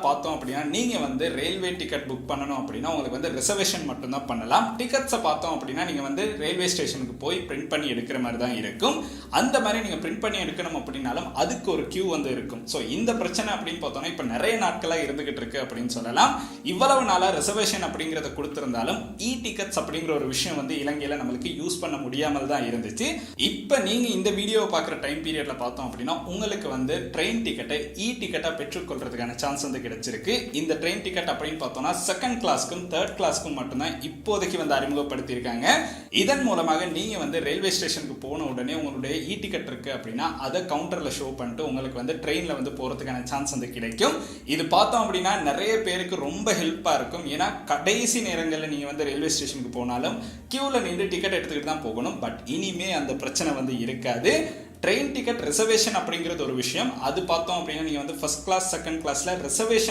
பார்த்தோம் அப்படின்னா நீங்கள் வந்து ரயில்வே டிக்கெட் புக் பண்ணணும் அப்படின்னா உங்களுக்கு வந்து ரிசர்வேஷன் மட்டும்தான் பண்ணலாம். டிக்கெட்ஸை பார்த்தோம் அப்படின்னா நீங்கள் வந்து ரயில்வே ஸ்டேஷனுக்கு போய் பிரிண்ட் பண்ணி எடுக்கிற மாதிரி தான் இருக்கும். அந்த மாதிரி நீங்கள் பிரிண்ட் பண்ணி எடுக்கணும் அப்படின்னாலும் அதுக்கு ஒரு கியூ வந்து இருக்கும். ஸோ இந்த பிரச்சனை அப்படின்னு பார்த்தோம்னா இப்போ நிறைய நாட்களாக இருந்துகிட்டு இருக்கு அப்படின்னு சொல்லலாம். இவ்வளவு நாளாக ரிசர்வேஷன் அப்படிங்கிறத கொடுத்திருந்தாலும் இ டிக்கெட்ஸ் அப்படிங்கிற ஒரு விஷயம் வந்து இலங்கையில் நம்மளுக்கு யூஸ் பண்ண முடியாமல் தான் இருந்துச்சு. இப்போ நீங்கள் இந்த வீடியோவை பார்க்குற டைம் பீரியட்ல பார்த்தோம் அப்படின்னா உங்களுக்கு வந்து ட்ரெயின் டிக்கெட்டை இ டிக்கெட்டாக பெற்றுக்கொள்றதுக்கான சான்ஸ் வந்து கிடைச்சிருக்கு. இந்த ட்ரெயின் டிக்கெட் அப்படின்னு பார்த்தோம்னா செகண்ட் கிளாஸ்க்கும் தேர்ட் கிளாஸ்க்கும் மட்டும்தான் இப்போதைக்கு வந்து அறிமுகப்படுத்தியிருக்காங்க. இதன் மூலமாக நீங்க வந்து ரயில்வே ஸ்டேஷனுக்கு போன உடனே உங்களுடைய இ டிக்கெட் இருக்கு அப்படின்னா அதை கவுண்டர்ல ஷோ பண்ணிட்டு உங்களுக்கு வந்து ட்ரெயின்ல வந்து போறதுக்கான சான்ஸ் வந்து கிடைக்கும். இது பார்த்தோம் அப்படின்னா நிறைய பேருக்கு ரொம்ப ஹெல்ப்பா இருக்கும். ஏன்னா கடைசி நேரங்களில் நீங்க வந்து ரயில்வே ஸ்டேஷனுக்கு போனாலும் கியூல நின்று டிக்கெட் எடுத்துக்கிட்டு தான் போகணும். பட் இனிமே அந்த பிரச்சனை வந்து இருக்காது. ட்ரெயின் டிக்கெட் ரிசர்வேஷன் அப்படிங்கிறது ஒரு விஷயம். அது பார்த்தோம் அப்படின்னா நீங்க வந்து ஃபர்ஸ்ட் கிளாஸ் செகண்ட் கிளாஸ்ல ரிசர்வேஷன்